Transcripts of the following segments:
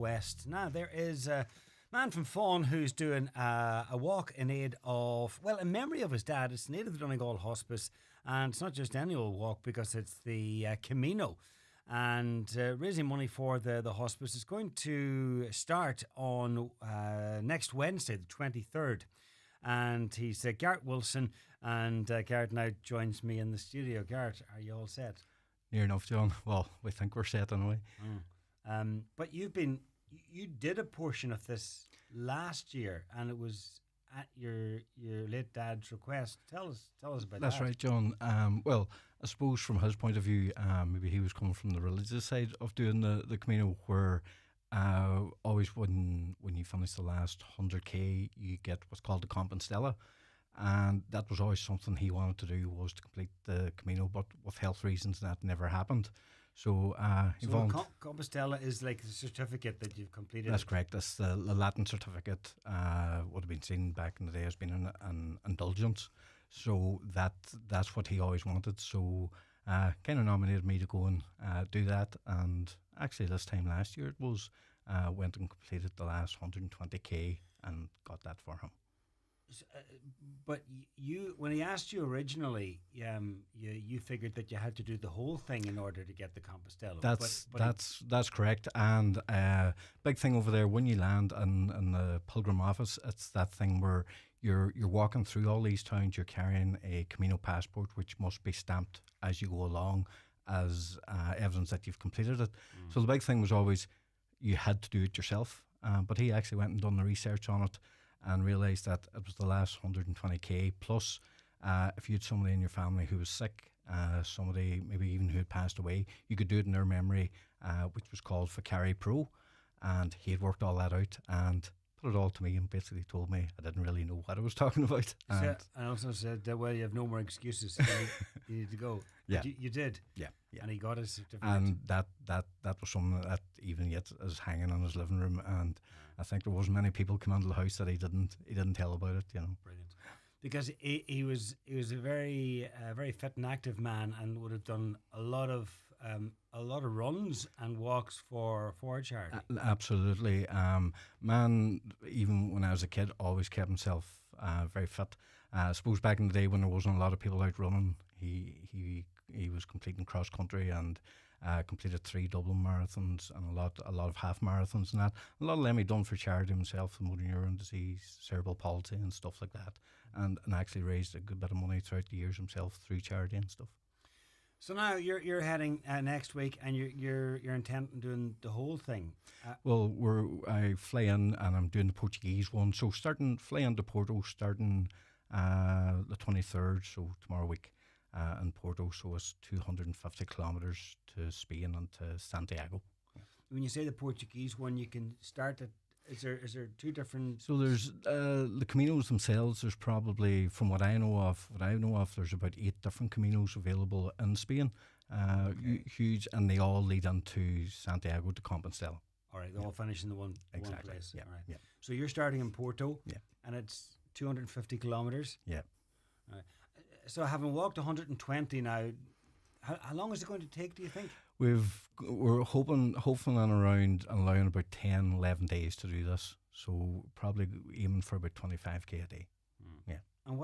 West. Now, there is a man from Fahan who's doing a walk in aid of, well, in memory of his dad. It's in aid of the Donegal Hospice, and it's not just any old walk because it's the Camino. And raising money for the hospice is going to start on next Wednesday, the 23rd. And he's Garret Wilson, and Garret now joins me in the studio. Garret, are you all set? Near enough, John. Well, we think we're set anyway. But you did a portion of this last year, and it was at your late dad's request. Tell us about that. That's right, John. Well, I suppose from his point of view, maybe he was coming from the religious side of doing the Camino, where always when you finish the last 100k, you get what's called the Compostela. And that was always something he wanted to do, was to complete the Camino, but with health reasons that never happened. So Compostela is like the certificate that you've completed. That's correct. That's the Latin certificate. Would have been seen back in the day as being an indulgence. So that's what he always wanted. So kind of nominated me to go and do that. And actually this time last year it was, went and completed the last 120k and got that for him. But you, when he asked you originally, you figured that you had to do the whole thing in order to get the Compostela. That's correct. And big thing over there when you land in the pilgrim office, it's that thing where you're walking through all these towns. You're carrying a Camino passport, which must be stamped as you go along as evidence that you've completed it. So the big thing was always you had to do it yourself. But he actually went and done the research on it, and realised that it was the last 120k plus if you had somebody in your family who was sick, somebody maybe even who had passed away, you could do it in their memory, which was called Fahan Pro, and he had worked all that out and put it all to me and basically told me I didn't really know what I was talking about. And also said, well, you have no more excuses, you need to go. Yeah. But you did. Yeah. And he got his certificate. And that was something that even yet is hanging in his living room, and I think there wasn't many people come into the house that he didn't tell about it, you know. Brilliant. Because he was a very fit and active man, and would have done a lot of runs and walks for charity. Absolutely. Man, even when I was a kid, always kept himself very fit. I suppose back in the day when there wasn't a lot of people out running, he was completing cross country and completed 3 Dublin marathons and a lot of half marathons and that. A lot of them he done for charity himself, motor neuron disease, cerebral palsy and stuff like that, and actually raised a good bit of money throughout the years himself through charity and stuff. So now you're heading next week, and you're intent on doing the whole thing. Well, I fly in and I'm doing the Portuguese one. So fly into Porto starting the 23rd, so tomorrow week. In Porto, so it's 250 kilometres to Spain and to Santiago. When you say the Portuguese one, you can start at. Is there 2 different? So there's the Caminos themselves. There's probably, from what I know of, there's about 8 different Caminos available in Spain. Huge, and they all lead into Santiago de Compostela. All right, they all finish in the one place. Yeah. All right. Yeah. So you're starting in Porto. Yeah. And it's 250 kilometres. Yeah. All right. So having walked 120 now, how long is it going to take, do you think? We're hoping and allowing about 10, 11 days to do this. So probably aiming for about 25k a day. Yeah. And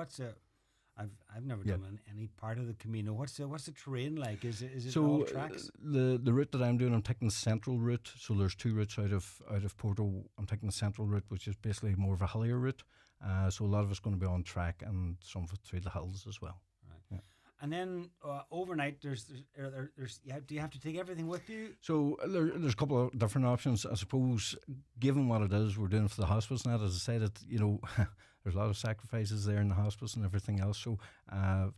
I've never done any part of the Camino. What's the terrain like? Is it all tracks? The route that I'm doing, I'm taking the central route. So there's 2 routes out of Porto. I'm taking the central route, which is basically more of a hillier route. So a lot of it's going to be on track, and some of it through the hills as well. Right. Yeah. And then overnight, do you have to take everything with you? So there's a couple of different options. I suppose, given what it is we're doing for the hospice, and that, as I said, there's a lot of sacrifices there in the hospice and everything else. So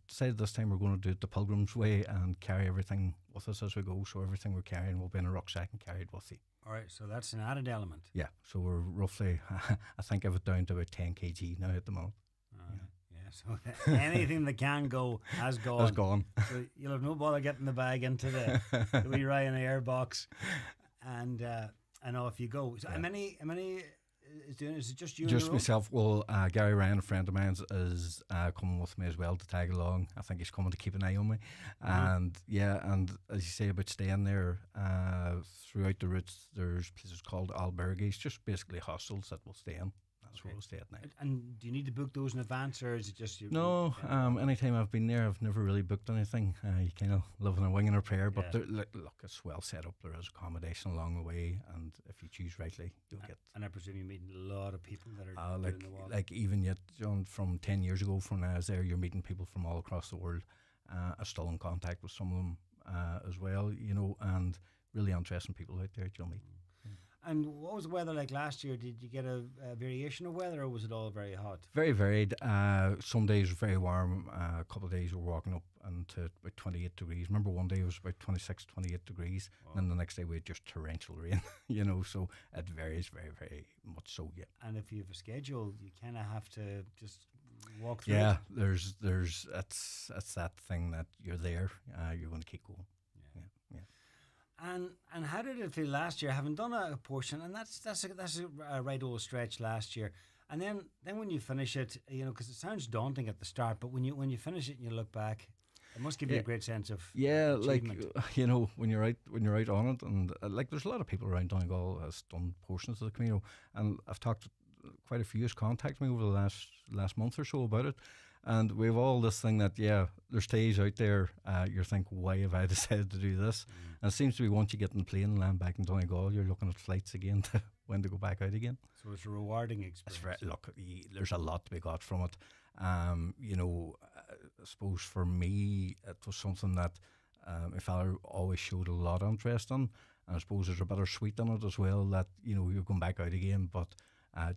decided this time we're going to do it the Pilgrim's way and carry everything with us as we go. So everything we're carrying will be in a rucksack and carried with you. All right, so that's an added element. Yeah, so we're roughly, I think of it down to about 10 kg now at the moment. Yeah, so anything that can go has gone. Has gone. So you'll have no bother getting the bag into the wee Ryanair box, and off you go. So how many is doing it? Is it just you? Just myself. Well, Gary Ryan, a friend of mine, is coming with me as well to tag along. I think he's coming to keep an eye on me. And and as you say about staying there, throughout the routes, there's places called albergues, just basically hostels that we'll stay in. That's where we'll stay at night. And do you need to book those in advance, or is it just you? No, anytime I've been there, I've never really booked anything. You kind of live in a wing and a prayer, but look, it's well set up. There is accommodation along the way, and if you choose rightly, you'll get. And I presume you're meeting a lot of people that are doing the walk. Like even yet, John, from 10 years ago, from when I was there, you're meeting people from all across the world. I'm still in contact with some of them as well, and really interesting people out there you'll meet. And what was the weather like last year? Did you get a variation of weather, or was it all very hot? Very varied. Some days were very warm. A couple of days we were walking up into about 28 degrees. Remember one day it was about 26, 28 degrees. Wow. And then the next day we had just torrential rain, so it varies very, very much so, yeah. And if you have a schedule, you kind of have to just walk through it. There's it's that thing that you're there, you're going to keep going. Yeah. And how did it feel last year, having done a portion? And that's a right old stretch last year. And then when you finish it, because it sounds daunting at the start, but when you finish it and you look back, it must give you a great sense of achievement. When you're out on it, and there's a lot of people around Donegal has done portions of the Camino, and I've talked to quite a few who's contacted me over the last month or so about it. And we have all this thing that, there's days out there, you think, why have I decided to do this? And it seems to be once you get in the plane and land back in Donegal, you're looking at flights again to when to go back out again. So it's a rewarding experience. There's a lot to be got from it. I suppose for me, it was something that my father always showed a lot of interest in. And I suppose there's a bittersweet in it as well that, you're going back out again, but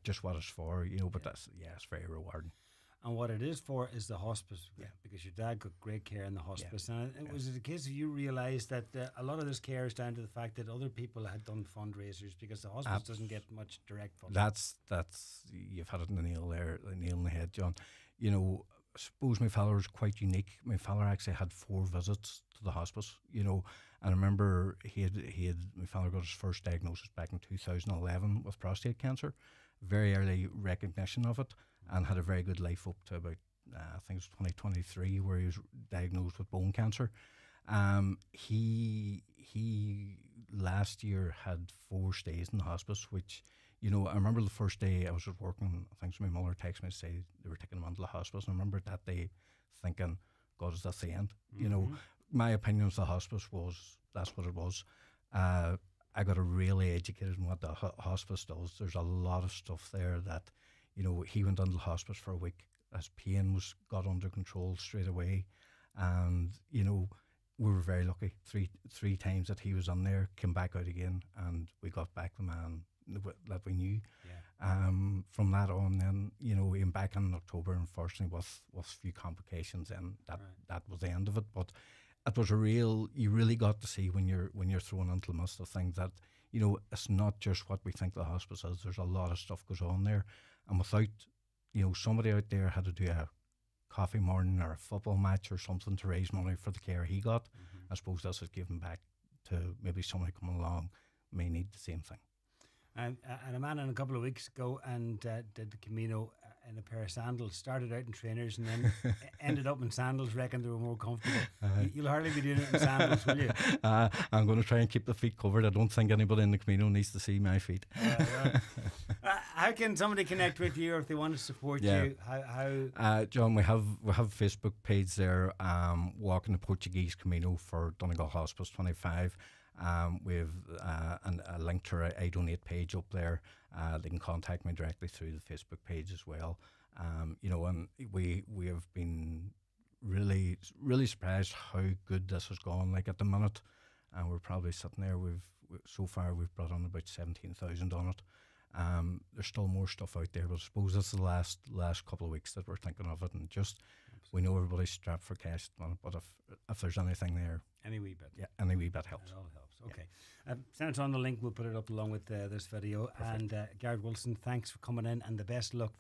just what it's for, but it's very rewarding. And what it is for is the hospice, because your dad got great care in the hospice. And it was a case of you realised that a lot of this care is down to the fact that other people had done fundraisers, because the hospice doesn't get much direct funding. That's you've had it in the nail in the head, John. I suppose my father was quite unique. My father actually had 4 visits to the hospice, and I remember my father got his first diagnosis back in 2011 with prostate cancer, very early recognition of it, and had a very good life up to about, I think it was 2023, where he was diagnosed with bone cancer. He last year had 4 stays in the hospice, which, I remember the first day I was just working, I think my mother texted me to say they were taking him into the hospice. And I remember that day thinking, God, is that the end? My opinion of the hospice was, that's what it was. I got really educated in what the hospice does. There's a lot of stuff there that, he went into the hospice for a week. His pain got under control straight away. And, we were very lucky. Three times that he was in there, came back out again, and we got back the man that we knew. From that on, then, he came back in October, unfortunately, with a few complications, and that was the end of it. But it was you really got to see when you're thrown into the midst of things that, it's not just what we think the hospice is. There's a lot of stuff goes on there. And without, somebody out there had to do a coffee morning or a football match or something to raise money for the care he got, I suppose this is giving back to maybe somebody coming along may need the same thing. And a man in a couple of weeks ago and did the Camino in a pair of sandals, started out in trainers and then ended up in sandals, reckoned they were more comfortable. You'll hardly be doing it in sandals, will you? I'm going to try and keep the feet covered. I don't think anybody in the Camino needs to see my feet. How can somebody connect with you, or if they want to support you? How? John, we have a Facebook page there, Walking the Portuguese Camino for Donegal Hospice 25. We have a link to our I Donate page up there. They can contact me directly through the Facebook page as well. And we have been really, really surprised how good this has gone. Like at the minute, and we're probably sitting there. So far we've brought on about 17,000 on it. There's still more stuff out there, but I suppose this is the last couple of weeks that we're thinking of it, and just we know everybody's strapped for cash at the minute, but if there's anything there, any wee bit, any wee bit helps. It all helps. Okay, send us on the link. We'll put it up along with this video. Perfect. And Garret Wilson, thanks for coming in, and the best luck